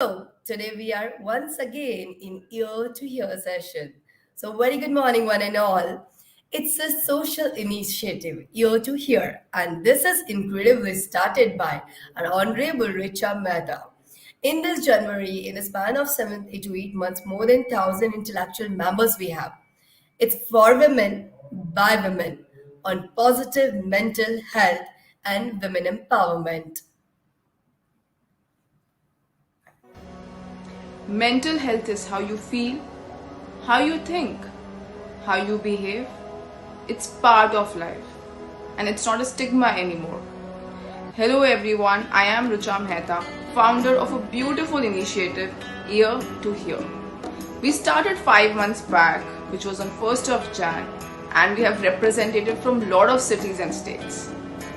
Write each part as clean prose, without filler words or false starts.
So, today we are once again in ear to ear session. So, very good morning, one and all. It's a social initiative, ear to hear, and this is incredibly started by our Honorable Richa Mehta. In this January, in a span of 7 to 8 months, more than 1,000 intellectual members we have. It's for women, by women, on positive mental health and women empowerment. Mental health is how you feel, how you think, how you behave. It's part of life and it's not a stigma anymore. Hello everyone, I am Rucha Mehta, founder of a beautiful initiative, Ear to Hear. We started 5 months back, which was on 1st of Jan, and we have representatives from lot of cities and states.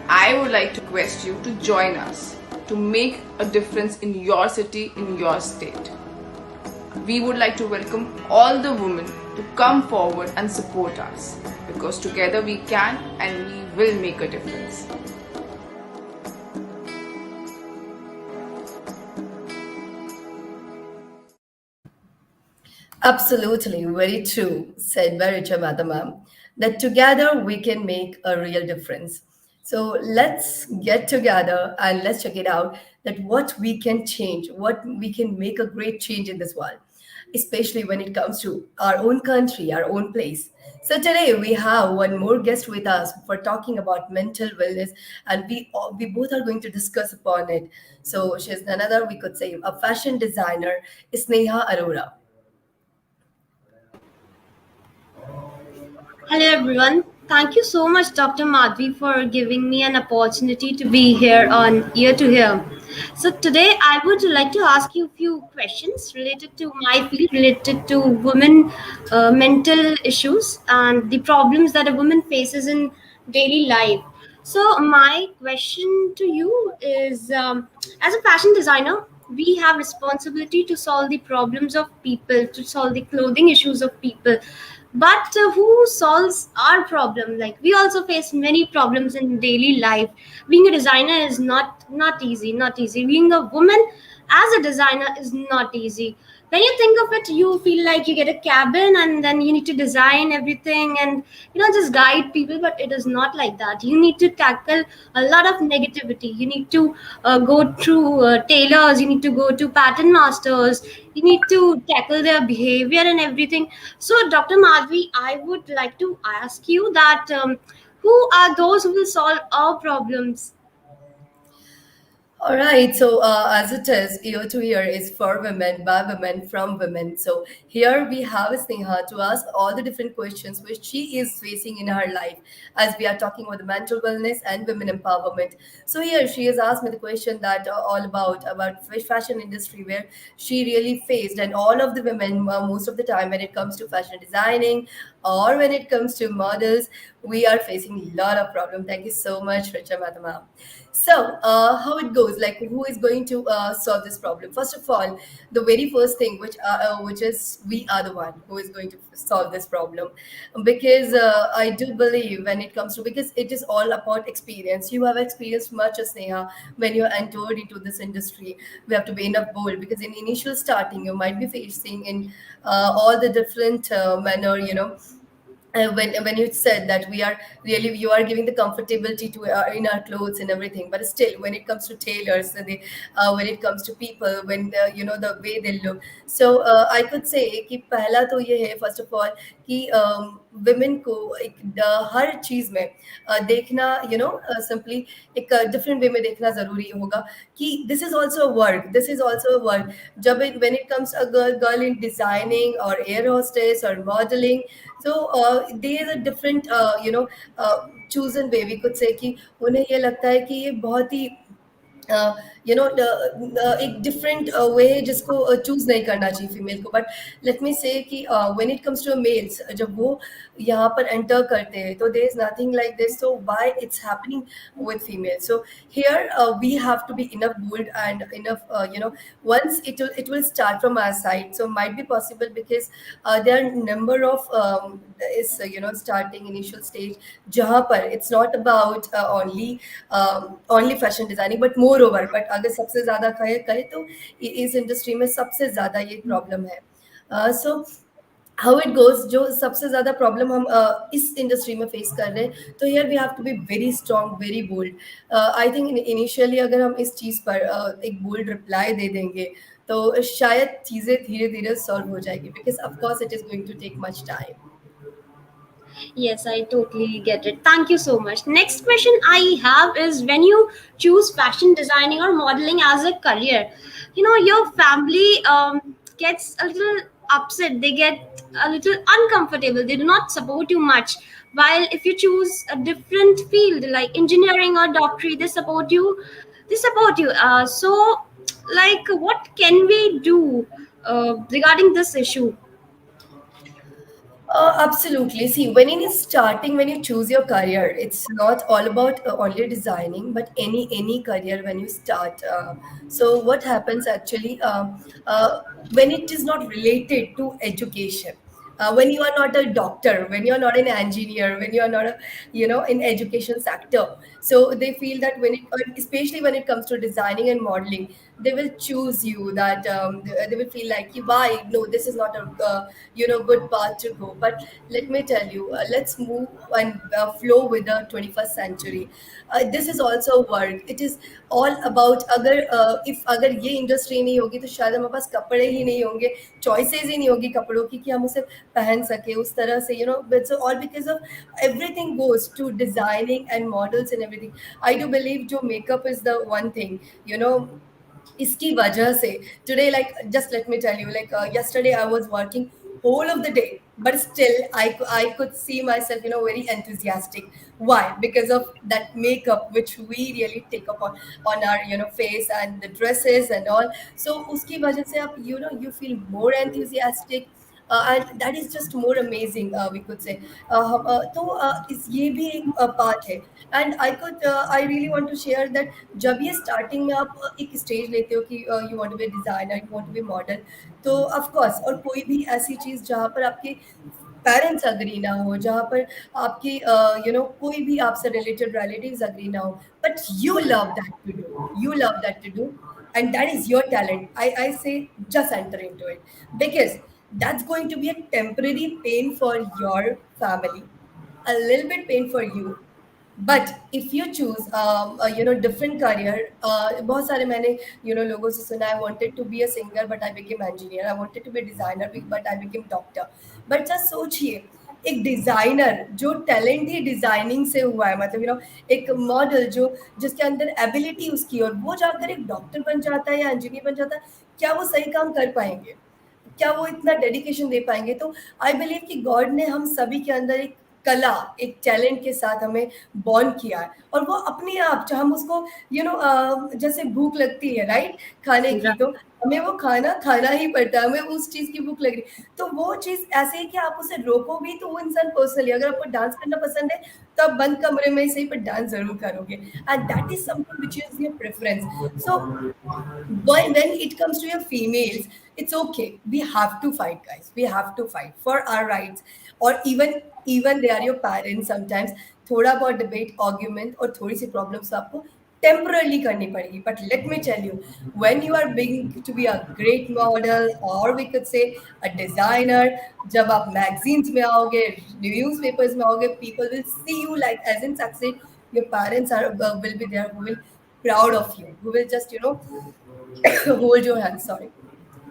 I would like to request you to join us to make a difference in your city, in your state. We would like to welcome all the women to come forward and support us because together we can and we will make a difference. Absolutely, very true, said by Richa Madhama, that together we can make a real difference. So let's get together and let's check it out that what we can change, what we can make a great change in this world, especially when it comes to our own country, our own place. So today we have one more guest with us for talking about mental wellness, and we both are going to discuss upon it. So she's none other, we could say, a fashion designer, Sneha Arora. Hello everyone. Thank you so much, Dr. Madhvi, for giving me an opportunity to be here on Ear to Hear. So today I would like to ask you a few questions related to my field, related to women mental issues and the problems that a woman faces in daily life. So my question to you is, as a fashion designer, we have responsibility to solve the problems of people, to solve the clothing issues of people, but who solves our problem? Like, we also face many problems in daily life. Being a designer is not easy. Being a woman as a designer is not easy. When you think of it, you feel like you get a cabin and then you need to design everything and just guide people, but it is not like that. You need to tackle a lot of negativity. You need to go through tailors, you need to go to pattern masters, you need to tackle their behavior and everything. So, Dr. Madhvi, I would like to ask you that, who are those who will solve our problems? All right, so as it is, ear to ear is for women, by women, from women. So here we have Sneha to ask all the different questions which she is facing in her life as we are talking about the mental wellness and women empowerment. So here she has asked me the question that all about fashion industry where she really faced, and all of the women most of the time when it comes to fashion designing or when it comes to models, we are facing a lot of problem. Thank you so much, Richa Madhama. So, how it goes? Like, who is going to solve this problem? First of all, the very first thing, which is we are the one who is going to solve this problem, because I do believe when it comes to, because it is all about experience. You have experienced much, Sneha, when you entered into this industry. We have to be enough bold because in initial starting, you might be facing in all the different manner, when you said that we are really you are giving the comfortability to in our clothes and everything, but still when it comes to tailors when it comes to people, when the way they look. So I could say कि पहला तो ये है first of all कि women को एक हर चीज में देखना simply एक different way में देखना जरूरी होगा कि this is also a work, this is also a work. When it comes a girl in designing or air hostess or modeling, so there is a different chosen way we could say कि उन्हें ये लगता है कि ये बहुत ही एक different way है जिसको चूज नहीं करना चाहिए फीमेल को. बट लेट मी से कि when it comes to males, जब वो यहाँ पर एंटर करते हैं तो there is nothing like this. So why it's happening with female? So here we have to be enough bold and enough once it will start from our side. So might be possible because there are number of is starting initial stage jahan par it's not about only fashion designing, but moreover, but अगर सबसे ज्यादा करे करे तो इस industry में सबसे ज्यादा ये प्रॉब्लम है। सो हाउ इट गोज, जो सबसे ज्यादा प्रॉब्लम हम इस इंडस्ट्री में फेस कर रहे हैं, तो here we have to be very strong, very bold. I think initially अगर हम इस चीज पर एक बोल्ड रिप्लाई दे देंगे तो शायद चीजें धीरे धीरे सॉल्व हो जाएगी, because of course it is going to take much time. Yes, I totally get it. Thank you so much. Next question I have is, when you choose fashion designing or modeling as a career, your family gets a little upset. They get a little uncomfortable. They do not support you much. While if you choose a different field like engineering or doctorate, they support you. They support you. So, like, what can we do regarding this issue? Absolutely. See, when it is starting, when you choose your career, it's not all about only designing, but any career when you start. So what happens actually when it is not related to education? When you are not a doctor, when you are not an engineer, when you are not a, in education sector, so they feel that when it, especially when it comes to designing and modeling, they will choose you, that they will feel like, why no, this is not a good path to go. But let me tell you, let's move and flow with the 21st century. This is also work. It is all about, अगर if अगर ये industry नहीं होगी तो शायद हमारे पास कपड़े ही नहीं होंगे, चॉइसेस ही नहीं होगी कपड़ों की कि हम उसे पहन सके उस तरह से, it's all because of everything goes to designing and models and everything. I do believe जो makeup is the one thing, इसकी वजह से today, like, just let me tell you, like, yesterday I was working whole of the day, but still I could see myself, very enthusiastic. Why? Because of that makeup which we really take up on our, face and the dresses and all. So uski wajah se आप, you feel more enthusiastic, and that is just more amazing, we could say. तो इस ये भी एक part है। And I really want to share that जब ये starting में आप एक स्टेज लेते हो कि you want to be designer, you want to be model, तो ऑफ कोर्स, और कोई भी ऐसी चीज जहाँ पर आपके पेरेंट्स अग्री ना हो, जहाँ पर आपकी कोई भी आपसे रिलेटेड रिलेटिव्स अग्री ना हो, but you love that to do, you love that to do, and that is your talent, I say, just enter into it, because that's going to be a temporary pain for your family, a little bit pain for you. But if you choose different career, बहुत सारे मैंने लोगों से सुना, I wanted to be a singer but I became engineer, I wanted to be designer but I became doctor. But just सोचिए, एक designer जो talent ही designing से हुआ है, मतलब एक मॉडल जो जिसके अंदर एबिलिटी उसकी, और वो जाकर एक डॉक्टर बन जाता है या इंजीनियर बन जाता है, क्या वो सही काम कर पाएंगे? क्या वो इतना डेडिकेशन दे पाएंगे? तो आई बिलीव कि गॉड ने हम सभी के अंदर एक कला, एक टैलेंट के साथ हमें बॉर्न किया है, और वो अपने आप, चाहे हम उसको जैसे भूख लगती है राइट, खाने की, तो हमें वो खाना खाना ही पड़ता है, हमें उस चीज की भूख लग रही, तो वो चीज ऐसे है कि आप उसे रोको भी तो वो इंसान पर्सनली, अगर आपको डांस करना पसंद है तो आप बंद कमरे में ही सही पर डांस जरूर करोगे, and that is something which is your preference. So when it comes to your females, it's okay, we have to fight, guys, we have to fight for our rights, or even they are your parents sometimes, थोड़ा बहुत debate, argument और थोड़ी सी problems आपको temporarily करनी पड़ेगी, but let me tell you, when you are beginning to be a great model, और we could say a designer, जब आप मैगजीन्स में आओगे, न्यूज पेपर्स में आओगे, people will see you like as in success, your parents are will be there, who will proud of you, who will just hold your hand, sorry,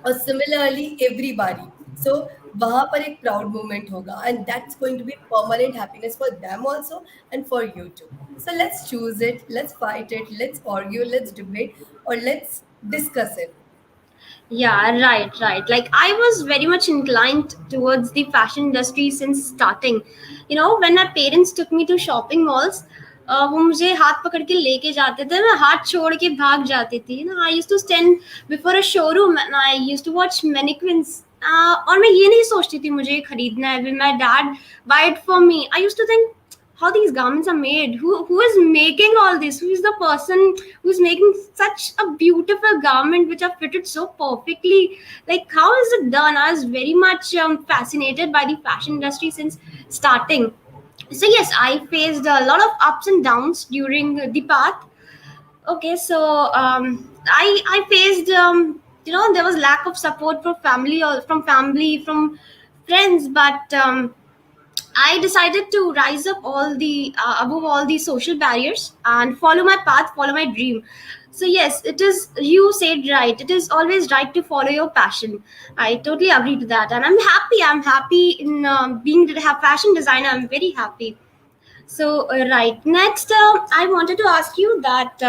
or similarly everybody. So वहां पर एक proud moment होगा, and that's going to be permanent happiness for them also and for you too. So let's choose it, let's fight it, let's argue, let's debate, or let's discuss it. Yeah, right, right. Like, I was very much inclined towards the fashion industry since starting. When my parents took me to shopping malls, वो मुझे हाथ पकड़ के लेके जाते थे, मैं हाथ छोड़ के भाग जाती थी ना। I used to stand before a showroom and I used to watch mannequins, और मैं ये नहीं सोचती थी मुझे ये खरीदना है, will my dad buy it for me. I used to think how these garments are made, who is making all this, who is the person who's making such a beautiful garment which are fitted so perfectly, like how is it done? I was very much fascinated by the fashion industry since starting. So yes, I faced a lot of ups and downs during the path. Okay, so I faced there was lack of support from family or from friends, but I decided to rise up all the above all the social barriers and follow my path, follow my dream. So yes, it is, you said right. It is always right to follow your passion. I totally agree to that, and I'm happy. I'm happy in being the fashion designer. I'm very happy. So, right. Next, I wanted to ask you that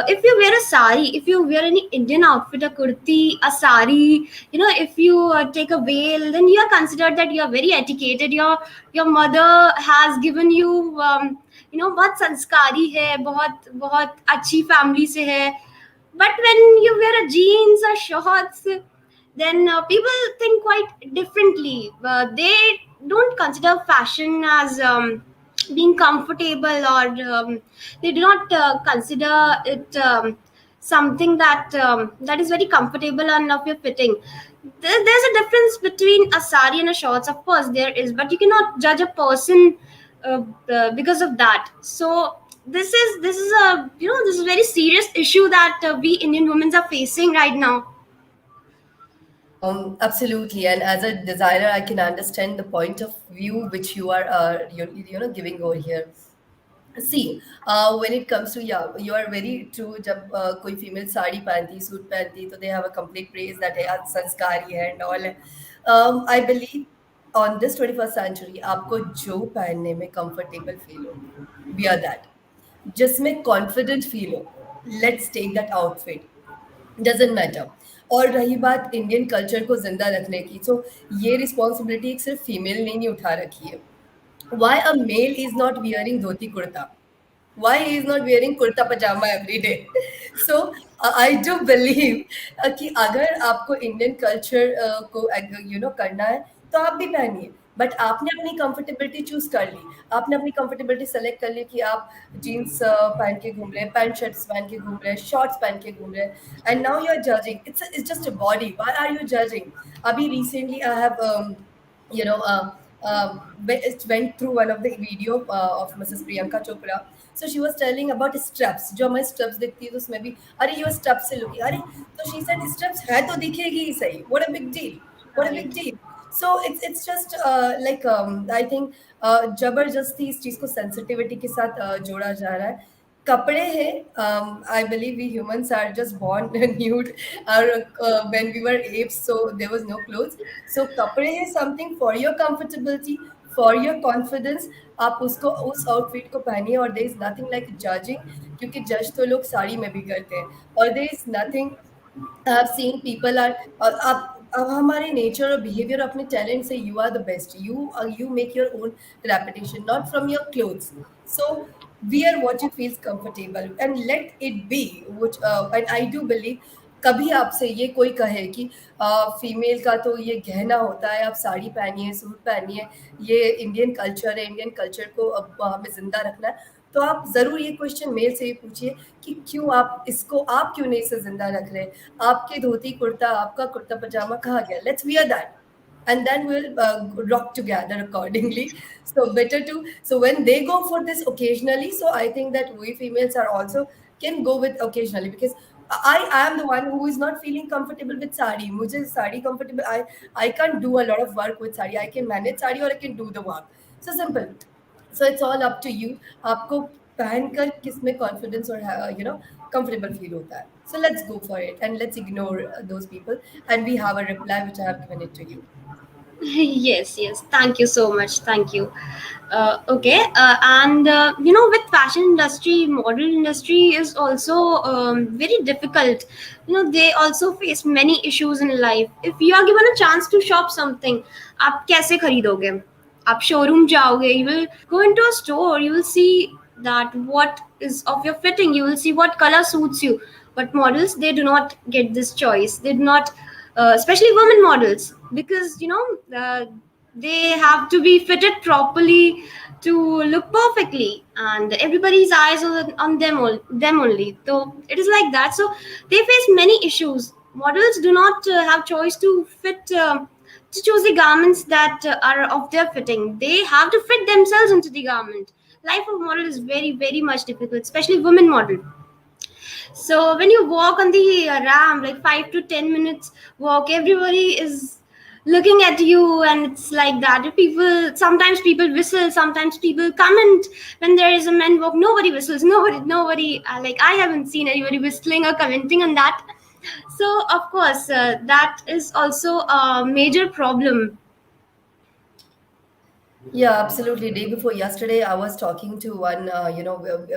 if you wear a sari, if you wear any Indian outfit, a kurti, a sari, if you take a veil, then you are considered that you are very educated. Your mother has given you, बहुत संस्कारी है, बहुत अच्छी family से है. But when you wear a jeans or shorts, then people think quite differently. They don't consider fashion as being comfortable, or they do not consider it something that is very comfortable and of your fitting. There's a difference between a sari and a shorts, of course there is, but you cannot judge a person because of that. So this is a this is a very serious issue that we Indian women are facing right now. Absolutely. And as a designer, I can understand the point of view which you are, giving over here. See, when it comes to, yeah, you are very true. जब कोई female sari पहनती, suit पहनती, तो they have a complete praise that है, यार संस्कारी है and all है. I believe on this 21st century, आपको जो पहनने में comfortable feel हो, wear that. जिसमें confident feel हो, let's take that outfit. Doesn't matter. और रही बात इंडियन कल्चर को जिंदा रखने की, तो ये रिस्पॉन्सिबिलिटी एक सिर्फ फीमेल ने नहीं उठा रखी है. Why a male is not wearing dhoti kurta? Why he is not wearing kurta pajama every day? So I do believe कि अगर आपको इंडियन कल्चर को करना है, तो आप भी पहनिए. बट आपने अपनी कंफर्टेबिलिटी चूज कर ली, आपने अपनी कंफर्टेबिलिटी सेलेक्ट कर ली कि आप जीन्स पहन के घूम रहे हैं, पैंट शर्ट्स पहन के घूम रहे हैं, शॉर्ट्स पहन के घूम रहे हैं, and now you are judging. It's just a body. Why are you judging? अभी recently I have you know, went through one of the video of Mrs. Priyanka Chopra. So she was telling about straps. जो हमारे straps दिखती है तो उसमें भी अरे ये straps से लुकी अरे, तो she said straps है तो दिखेगी ही सही. What a big deal. What a big Right. deal. So it's just like I think जबरदस्ती इस चीज को sensitivity के साथ जोड़ा जा रहा है. कपड़े हैं. I believe we humans are just born nude. When we were apes, so there was no clothes. So कपड़े हैं something for your comfortability, for your confidence. आप उसको उस आउटफिट को पहनिए, और there is nothing like judging, क्योंकि जज तो लोग साड़ी में भी करते हैं. और there is nothing. I've seen people are अब हमारे नेचर और बिहेवियर अपने टैलेंट से you are the best. You make your own reputation not from your clothes. So wear what you feels comfortable and let it be, which and I do believe कभी आपसे ये कोई कहे कि female का तो ये गहना होता है, आप साड़ी पहनिए, सूट पहनिए, ये इंडियन कल्चर है, इंडियन कल्चर को अब हमें जिंदा रखना है, तो आप जरूर ये क्वेश्चन मेल से ही पूछिए कि क्यों आप इसको, आप क्यों नहीं इसे जिंदा रख रहे? आपके धोती कुर्ता, आपका कुर्ता पजामा कहाँ गया? Let's wear that, and then we'll rock together accordingly. So better to, so when they go for this occasionally, so I think that we females are also can go with occasionally, because I am the one who is not feeling comfortable with sari. मुझे sari comfortable, I can't do a lot of work with sari. I can manage sari or I can do the work. So simple. So it's all up to you. आपको पहनकर किसमें confidence और comfortable feel होता है. So let's go for it and let's ignore those people, and we have a reply which I have given it to you. Yes, thank you so much, thank you. Okay, and with fashion industry, model industry is also very difficult. They also face many issues in life. If you are given a chance to shop something, आप कैसे खरीदोगे? आप showroom जाओगे, you will go into a store, you will see that what is of your fitting, you will see what color suits you. But models, they do not get this choice. They do not, especially women models, because they have to be fitted properly to look perfectly, and everybody's eyes are on them only. So it is like that. So they face many issues. Models do not have choice to fit. To choose the garments that are of their fitting, they have to fit themselves into the garment. Life of model is very, very much difficult, especially women model. So when you walk on the ramp, like 5 to 10 minutes walk, everybody is looking at you, and it's like that. People sometimes people whistle, sometimes people comment when there is a men walk. Nobody whistles, nobody. Like I haven't seen anybody whistling or commenting on that. So of course, that is also a major problem. Yeah, absolutely. Day before yesterday, I was talking to one,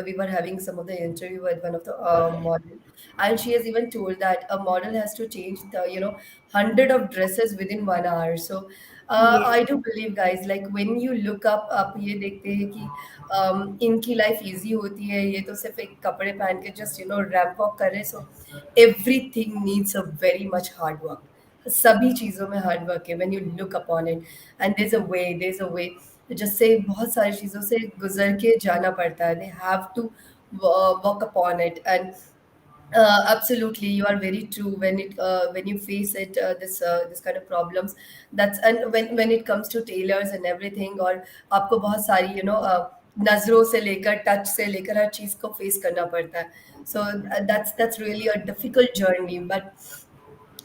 we were having some of the interview with one of the model, and she has even told that a model has to change hundred of dresses within 1 hour. So, I Yes. do believe, guys, like when you look up, आप ये देखते हैं कि इनकी life easy होती है, ये तो सिर्फ एक कपड़े पहन के just रैंप वॉक कर रहे, so everything needs a very much hard work. सभी चीज़ों में हार्ड वर्क है when you look upon it and there is a way जिससे बहुत सारी चीज़ों से गुजर के जाना पड़ता है they have to work upon it and absolutely, you are very true when you face it this kind of problems. That's and when it comes to tailors and everything, और आपको बहुत सारी नजरों से लेकर टच से लेकर हर चीज को फेस करना पड़ता है. So that's really a difficult journey, but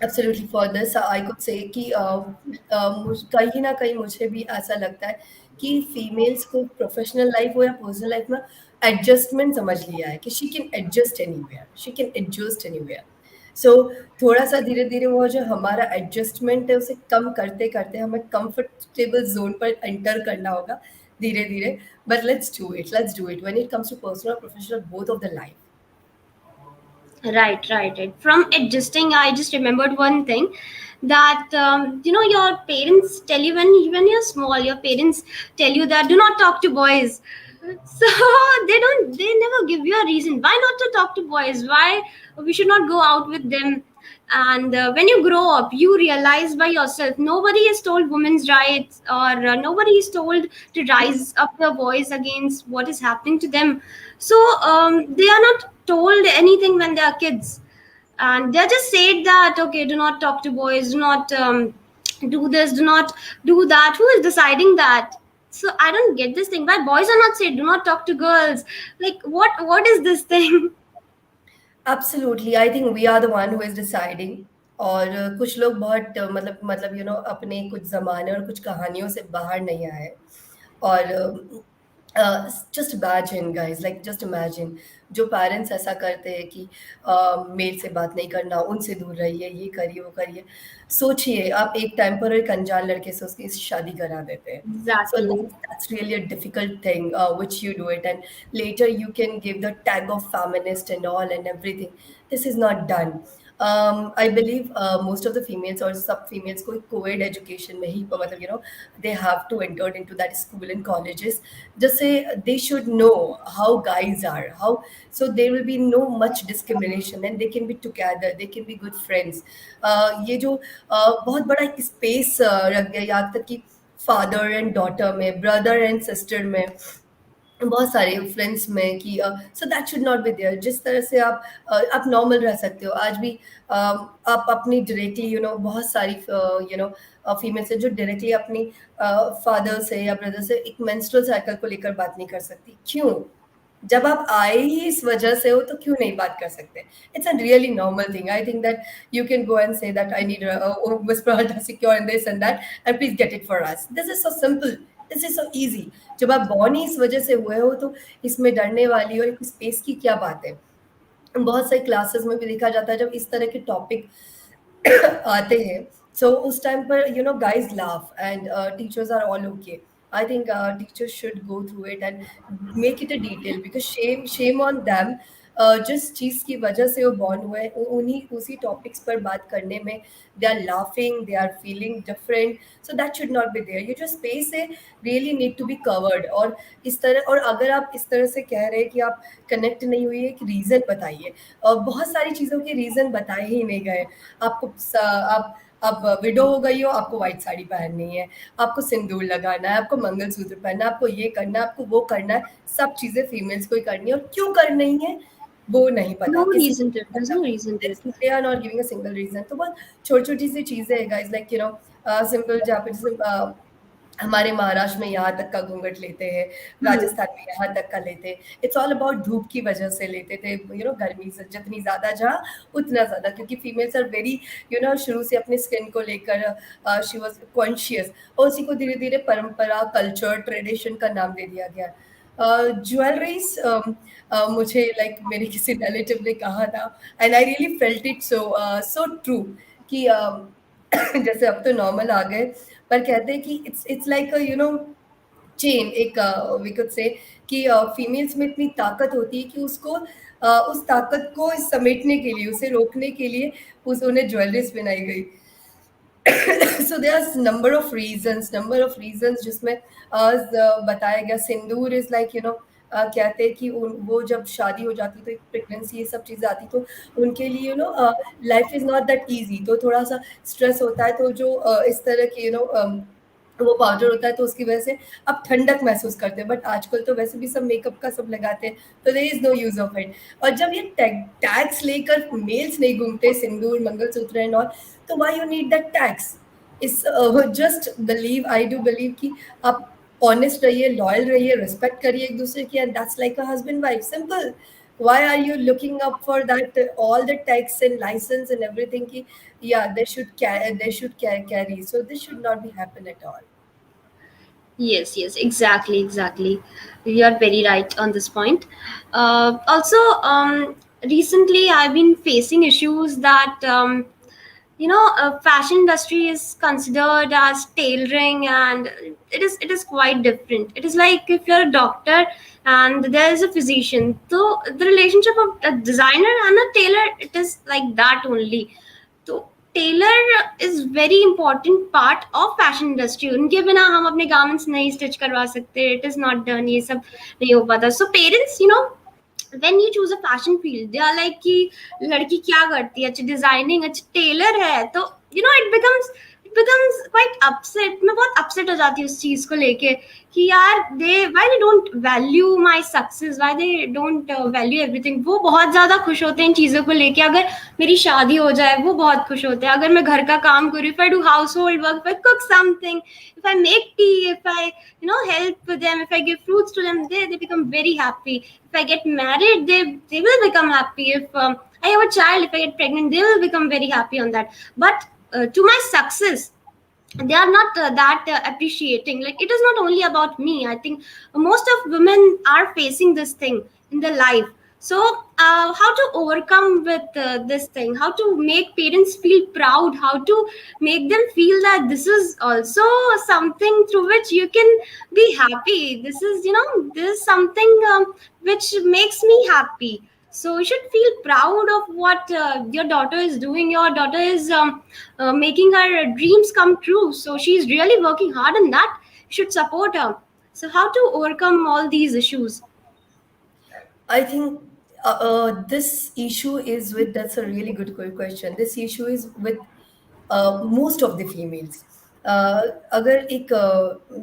absolutely for this I could say कि कहीं ना कहीं मुझे भी ऐसा लगता है कि फीमेल्स को प्रोफेशनल लाइफ हो या पर्सनल लाइफ में एडजस्टमेंट समझ लिया है कि शी कैन एडजस्ट एनीवेयर. सो थोड़ा सा धीरे धीरे वो जो हमारा एडजस्टमेंट है उसे कम करते करते हमें कंफर्टेबल जोन पर एंटर करना होगा धीरे धीरे. But let's do it when it comes to personal और professional both of the life. Right. From adjusting, I just remembered one thing that your parents tell you when you're small. Your parents tell you that do not talk to boys. So they never give you a reason why not to talk to boys. Why we should not go out with them. And when you grow up, you realize by yourself nobody has told women's rights, or nobody is told to rise up their voice against what is happening to them. So they are not told anything when they are kids, and they're just said that okay, do not talk to boys, do not do this, do not do that. Who is deciding that? So I don't get this thing. Why boys are not said do not talk to girls? Like what is this thing? Absolutely I think we are the one who is deciding. और कुछ लोग बहुत मतलब अपने कुछ ज़माने और कुछ कहानियों से बाहर नहीं आए. और just imagine guys, like just imagine जो पेरेंट्स ऐसा करते हैं कि मेल से बात नहीं करना, उनसे दूर रहिए, ये करिए वो करिए. सोचिए आप एक टाइम पर एक अनजान लड़के से उसकी शादी करा देते हैं. So Exactly. that's really a difficult thing, which you do it, and later you can give the tag of feminist and all and everything. This is not done. I believe most of the females or sub females को co-ed education में ही मतलब they have to enter into that school and colleges. Just say they should know how guys are, how so there will be no much discrimination and they can be together, they can be good friends. ये जो बहुत बड़ा एक space रख गया यहाँ तक कि फादर एंड डॉटर में, ब्रदर एंड सिस्टर में, बहुत सारे फ्रेंड्स में कि so that should not be there. जिस तरह से आप नॉर्मल रह सकते हो आज भी. आप अपनी डायरेक्टली बहुत सारी फीमेल से जो डायरेक्टली अपनी फादर से या ब्रदर से एक मेंस्ट्रुअल साइकिल को लेकर बात नहीं कर सकती. क्यों? जब आप आए ही इस वजह से हो तो क्यों नहीं बात कर सकते? It's a really normal thing. I think that you can go and say that I need whisper ultra secure and this and that and please get it for us. This is so simple. This is so easy. जब आप born ही इस वजह से हुए हो तो इसमें डरने वाली और एक स्पेस की क्या बात है? बहुत सारी क्लासेस में भी देखा जाता है जब इस तरह के टॉपिक आते हैं. So उस टाइम पर guys laugh and teachers are all okay. I think teachers should go through it and make it a detail because shame on them. जिस चीज़ की वजह से वो बॉर्न हुए उन्हीं उसी टॉपिक्स पर बात करने में they are laughing, they are feeling different. So that should not be there. ये जो स्पेस है really need to be covered. और इस तरह और अगर आप इस तरह से कह रहे हैं कि आप कनेक्ट नहीं हुई, एक रीज़न बताइए. और बहुत सारी चीज़ों के रीज़न बताए ही नहीं गए. आप विडो हो गई हो, आपको व्हाइट साड़ी पहननी है, आपको सिंदूर लगाना है, आपको मंगलसूत्र पहनना है, आपको ये करना है, आपको वो करना है. सब चीज़ें फीमेल्स को ही करनी है और क्यों करनी है वो नहीं पता No किसी reason को to it. नहीं There's पता. no reason to it. They are not giving a single reason. तो बहुत छोटी छोटी सी चीज़ें है गाइस, लाइक सिंपल जहाँ पे जैसे हमारे महाराष्ट्र में यहाँ तक का घूंघट लेते हैं, Hmm. राजस्थान में यहाँ तक का लेते हैं। इट्स ऑल अबाउट धूप की वजह से लेते थे, गर्मी से जितनी ज़्यादा जहाँ उतना ज़्यादा, क्योंकि फीमेल्स आर वेरी शुरू से अपने स्किन को लेकर शी वॉज कॉन्शियस, और उसी को धीरे धीरे परंपरा, कल्चर, ट्रेडिशन का नाम दे दिया गया। ज्वेलरीज मुझे लाइक मेरे किसी रिलेटिव ने कहा था, and I really felt it so so true कि जैसे अब तो नॉर्मल आ गए, पर कहते हैं कि इट्स लाइक चेन, एक वी कुड से कि फीमेल्स में इतनी ताकत होती है कि उसको उस ताकत को समेटने के लिए, उसे रोकने के लिए उस उन्हें ज्वेलरीज बनाई गई। So there are number of reasons जिसमें बताया गया। सिंदूर इज लाइक कहते हैं कि वो जब शादी हो जाती तो एक प्रेगनेंसी ये सब चीज़ें आती तो उनके लिए life is not that easy, तो थोड़ा सा स्ट्रेस होता है, तो जो इस तरह के वो पाउडर होता है तो उसकी वजह से अब ठंडक महसूस करते हैं। बट आजकल तो वैसे भी सब मेकअप का सब लगाते हैं, तो there is no use of it. और जब ये टैक्स लेकर मेल्स नहीं घूमते, सिंदूर, मंगलसूत्र एंड ऑल, तो why you need that tags? Is just believe, I do believe कि आप ऑनेस्ट रहिए, लॉयल रहिए, रिस्पेक्ट करिए एक दूसरे की, and that's like a husband wife, simple. why are you looking up for that all the tax and license and everything ki, yeah, they should carry, so this should not be happen at all. Yes, yes, exactly, exactly. You are very right on this point. Also, recently I've been facing issues that fashion industry is considered as tailoring, and it is quite different. It is like if you're a doctor and there is a physician, so the relationship of a designer and a tailor, it is like that only. तो tailor is very important part of fashion industry. उनके बिना हम अपने garments नहीं stitch करवा सकते. It is not done. ये सब नहीं हो पाता. So parents, when you choose a fashion field, they are like कि लड़की क्या करती है, अच्छा डिजाइनिंग, अच्छा टेलर है, तो it becomes quite upset. मैं बहुत upset हो जाती हूँ उस चीज को लेके कि यार why they don't value my success, why they don't value everything. वो बहुत ज्यादा खुश होते हैं इन चीजों को लेके. अगर मेरी शादी हो जाए वो बहुत खुश होते हैं. अगर मैं घर का काम करूँ, if I do household work, if I cook something, if I make tea, if I help them, if I give fruits to them, they become very happy. If I get married, they will become happy. If I have a child, if I get pregnant, they will become very happy on that. But to my success, they are not that appreciating. Like, it is not only about me. I think most of women are facing this thing in their life. So how to overcome with this thing, how to make parents feel proud, how to make them feel that this is also something through which you can be happy. This is, this is something which makes me happy. So you should feel proud of what your daughter is doing. Your daughter is making her dreams come true, so she's really working hard on that. You should support her. So how to overcome all these issues? I think this issue is with, that's a really good question. This issue is with most of the females. अगर एक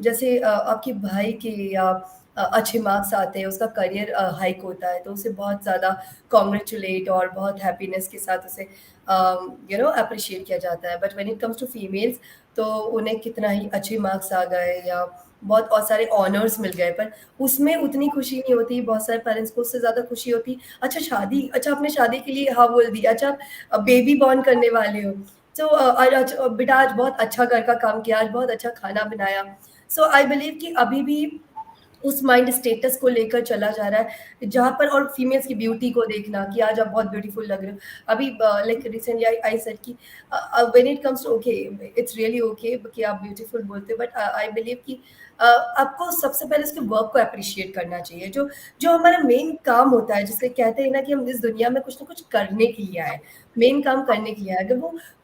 जैसे आपके भाई के या अच्छे marks आते हैं, उसका करियर हाइक होता है, तो उसे बहुत ज़्यादा कॉन्ग्रेचुलेट और बहुत हैप्पीनेस के साथ उसे अप्रिशिएट किया जाता है। But when it comes to females, तो उन्हें कितना ही अच्छे मार्क्स आ गए या बहुत सारे ऑनर्स मिल गए, पर उसमें उतनी खुशी नहीं होती। बहुत सारे पेरेंट्स को उससे ज़्यादा खुशी होती, अच्छा शादी, अच्छा आपने शादी के लिए हाँ बोल दिया, अच्छा बेबी बॉर्न करने वाले हो, तो आज बेटा आज बहुत अच्छा घर का काम किया, आज बहुत अच्छा खाना बनाया। सो आई बिलीव कि अभी भी उस माइंड स्टेटस को लेकर चला जा रहा है, जहाँ पर, और फीमेल्स की ब्यूटी को देखना कि आज आप बहुत ब्यूटीफुल लग रहे हो। अभी लाइक रिसेंटली आई सेड कि when it comes to okay, it's really okay कि आप ब्यूटीफुल बोलते हो, बट आई बिलीव कि आपको सबसे पहले उसके वर्क को अप्रिशिएट करना चाहिए। जो जो हमारा मेन काम होता है, जिसे कहते हैं ना कि हम इस दुनिया में कुछ ना कुछ करने के लिए आए, मेन काम करने के लिए आए, अगर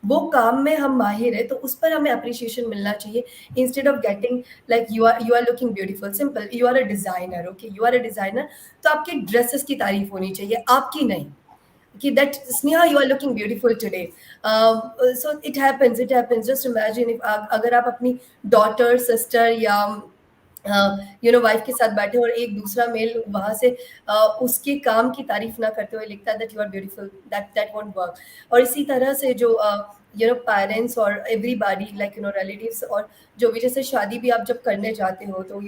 वो काम में हम माहिर है तो उस पर हमें अप्रिशिएशन मिलना चाहिए, instead of getting like you are looking beautiful. Simple, you are a designer, okay, you are a designer, तो आपकी ड्रेसेस की तारीफ होनी चाहिए, आपकी नहीं, कि that Sneha, you are looking beautiful today. So it happens, just imagine if अगर आप अपनी डॉटर, सिस्टर या वाइफ के साथ बैठे और एक दूसरा मेल वहां से उसके काम की तारीफ ना करते हुए लिखता है that you are beautiful, that won't work. और इसी तरह से जो पेरेंट्स और एवरीबॉडी लाइक रिलेटिव्स और जो भी, जैसे शादी भी आप जब करने जाते हो तो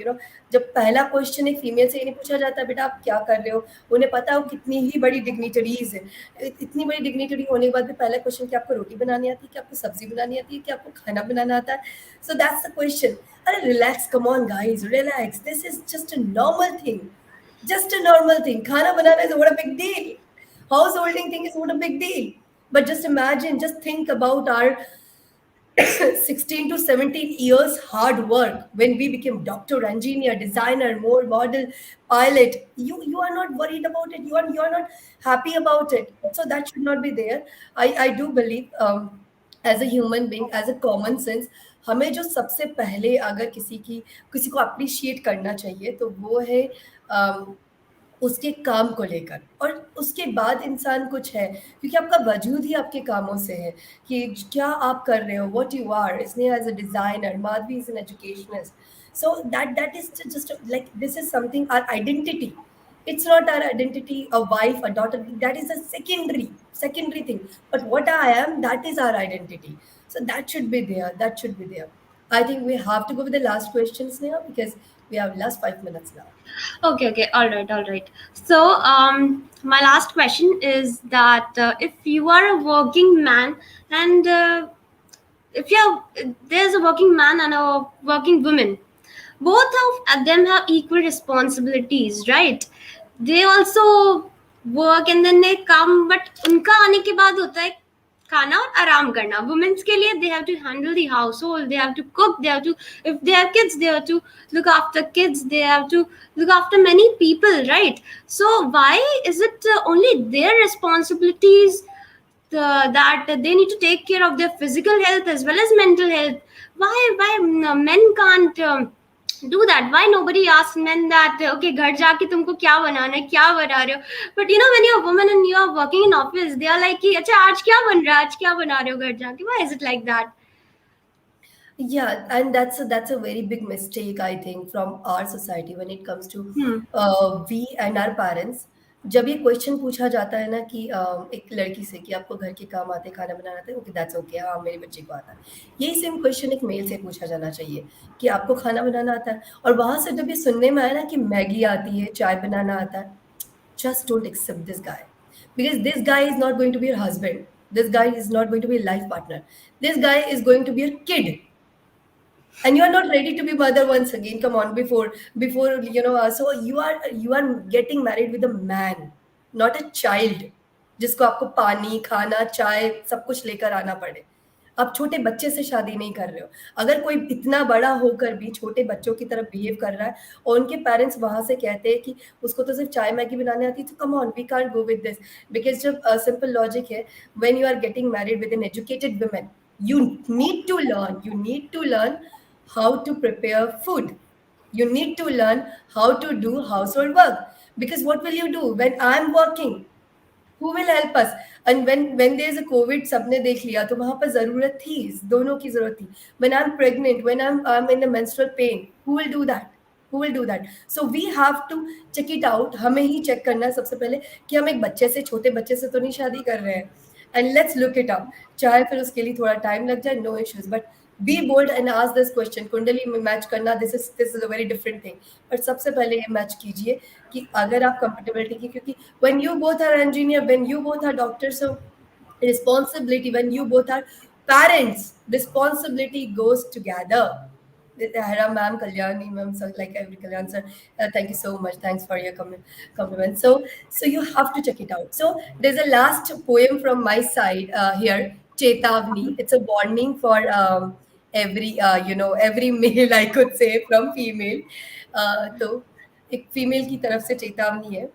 जब पहला क्वेश्चन एक फीमेल से ये नहीं पूछा जाता बेटा आप क्या कर रहे हो, उन्हें पता है वो कितनी ही बड़ी डिग्निटरीज है, इतनी बड़ी डिग्निटरी होने के बाद भी पहला क्वेश्चन, क्या आपको रोटी बनानी आती है, क्या आपको सब्जी बनानी आती है, क्या आपको खाना बनाना आता है? So that's the question. अरे relax, come on guys, relax, this is just a normal thing, just a normal thing. Khana banana is what a big deal. Householding thing is what a big deal. But just imagine, just think about our 16 to 17 years hard work when we became doctor, engineer, designer, more model, pilot. You are not worried about it. You are not happy about it. So that should not be there. I do believe as a human being, as a common sense, हमें जो सबसे पहले अगर किसी को appreciate करना चाहिए तो वो है um, उसके काम को लेकर, और उसके बाद इंसान कुछ है, क्योंकि आपका वजूद ही आपके कामों से है कि क्या आप कर रहे हो, व्हाट यू आर. इसने as a designer, Madhavi is an educationist, so that is just like, this is something, our identity. It's not our identity, a wife, a daughter, that is a secondary thing, but what I am, that is our identity. So that should be there, that should be there. I think we have to go with the last questions now because we have last 5 minutes now. Okay, okay, all right, all right. So, my last question is that if you are a working man and if there's a working man and a working woman, both of them have equal responsibilities, right? They also work and then they come, but उनका आने के बाद होता है खाना और आराम करना. Women's के लिए they have to handle the household, they have to cook, they have to, if they have kids, they have to look after kids, they have to look after many people, right? So why is it only their responsibilities that they need to take care of their physical health as well as mental health? Why men can't do that? Why nobody asks men that okay, घर जाके तुमको क्या बनाना है, क्या बना रहे हो? But when you're a woman and you're working in office, they are like कि अच्छा आज क्या बन रहा है, आज क्या बना रहे हो घर जाके? Why is it like that? Yeah, and that's a very big mistake, I think, from our society when it comes to Hmm. we and our parents. जब ये क्वेश्चन पूछा जाता है ना कि एक लड़की से कि आपको घर के काम आते हैं, खाना बनाना आता है, ओके दैट्स ओके, हाँ मेरे बच्चे को आता है. यही सेम क्वेश्चन एक मेल से पूछा जाना चाहिए कि आपको खाना बनाना आता है, और वहां से जब ये सुनने में आया ना कि मैगी आती है, चाय बनाना आता है, just don't accept this guy, because this guy is not going to be your husband, this guy is not going to be a life partner, this guy is going to be your kid, and you are not ready to be mother once again. Come on, before so you are getting married with a man, not a child, जिसको आपको पानी, खाना, चाय सब कुछ लेकर आना पड़े. आप छोटे बच्चे से शादी नहीं कर रहे हो. अगर कोई इतना बड़ा होकर भी छोटे बच्चों की तरफ बिहेव कर रहा है और उनके पेरेंट्स वहां से कहते हैं कि उसको तो सिर्फ चाय मैगी बनाने आती है, तो come on, we can't go with this. Because जब सिंपल लॉजिक है, when you are getting married with an educated women, you need to learn how to prepare food. You need to learn how to do household work, because what will you do when I'm working? Who will help us? And when there is a covid, सबने देख लिया, तो वहां पर जरूरत थी, दोनों की जरूरत थी. When I'm pregnant, when I'm in a menstrual pain, who will do that? Who will do that? So we have to check it out. हमें ही चेक करना है सबसे पहले कि हम एक बच्चे से, छोटे बच्चे से तो नहीं शादी कर रहे हैं. And let's look it up. चाहे फिर उसके लिए थोड़ा टाइम लग जाए, no issues, but be bold and ask this question. कुंडली में मैच करना, this is a very different thing. But सबसे पहले ये मैच कीजिए कि अगर आप कंफर्टेबिलिटी की, क्योंकि when you both are engineer, when you both are doctors, so responsibility, when you both are parents, responsibility goes together. Hera ma'am, Kalyani ma'am, so like every Kalyan sir, thank you so much. Thanks for your compliment. So you have to check it out. So there's a last poem from my side here, Chetavni. It's a warning for every every male, I could say, from female. तो एक female की तरफ से चेतावनी है.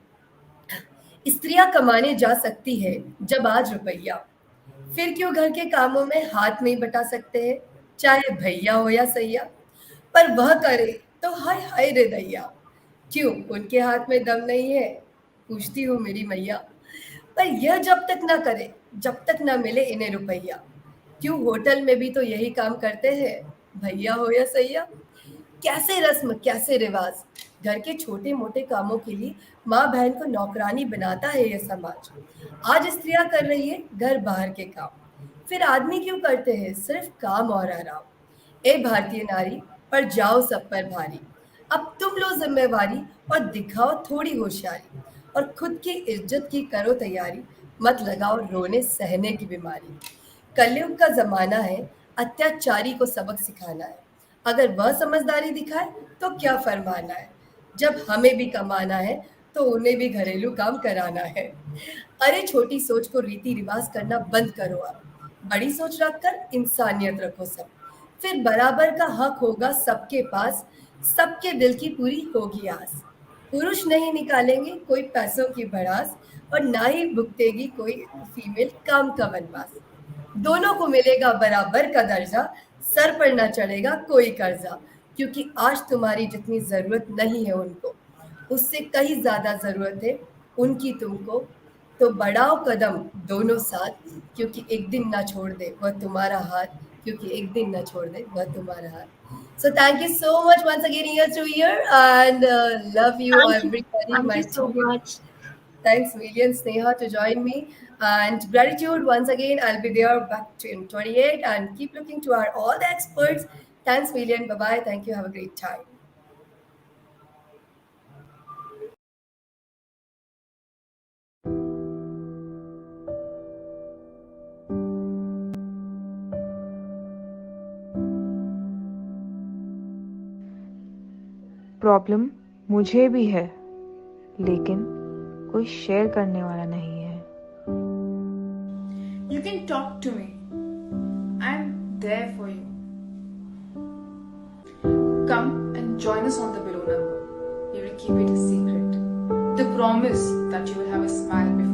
स्त्रियां कमाने जा सकती है जब आज रुपया, फिर क्यों घर के कामों में हाथ नहीं बटा सकते हैं, चाहे भैया हो या सैया. पर वह करे तो हाय हाय रे दैया, क्यों उनके हाथ में दम नहीं है, पूछती हूँ मेरी मैया. पर यह जब तक ना करे, जब तक ना मिले इन्हें रुपया, क्यों होटल में भी तो यही काम करते हैं, भैया हो या सैया. कैसे रस्म, कैसे रिवाज, घर के छोटे मोटे कामों के लिए माँ बहन को नौकरानी बनाता है ये समाज. आज स्त्रियां कर रही है घर बाहर के काम, फिर आदमी क्यों करते हैं सिर्फ काम और आराम। ए भारतीय नारी, पर जाओ सब पर भारी। अब तुम लो जिम्मेवारी और दिखाओ थोड़ी होशियारी, और खुद की इज्जत की करो तैयारी, मत लगाओ रोने सहने की बीमारी। कलयुग का जमाना है, अत्याचारी को सबक सिखाना है। अगर वह समझदारी दिखाए तो क्या फरमाना है। जब हमें भी कमाना है तो उन्हें भी घरेलू काम कराना है। अरे छोटी सोच को रीति रिवाज करना बंद करो अब, बड़ी सोच रखकर इंसानियत रखो सब। फिर बराबर का हक होगा सबके पास, सबके दिल की पूरी होगी आस। पुरुष नहीं निकालेंगे कोई पैसों की भड़ास, और ना ही भुगतेगी कोई फीमेल काम का वनवास। दोनों को मिलेगा बराबर का दर्जा, सर पर ना चढ़ेगा कोई कर्जा। क्योंकि आज तुम्हारी जितनी जरूरत नहीं है उनको, उससे कहीं ज्यादा जरूरत है उनकी तुमको। तो बढ़ाओ कदम दोनों साथ, क्योंकि एक दिन ना छोड़ दे वह तुम्हारा हाथ, क्योंकि एक दिन ना छोड़ दे वह तुम्हारा हाथ। So thank you so much once again, year to year, and love you Thank you. everybody, Thank my you so team. much. Thanks million Sneha to join me, and gratitude once again. I'll be there back to in 28, and keep looking to our all the experts. Thanks million. Bye bye. Thank you. Have a great time. Problem मुझे भी है, लेकिन कोई share करने वाला नहीं है। You can talk to me. I'm there for you. Come and join us on the below number. We will keep it a secret. The promise that you will have a smile before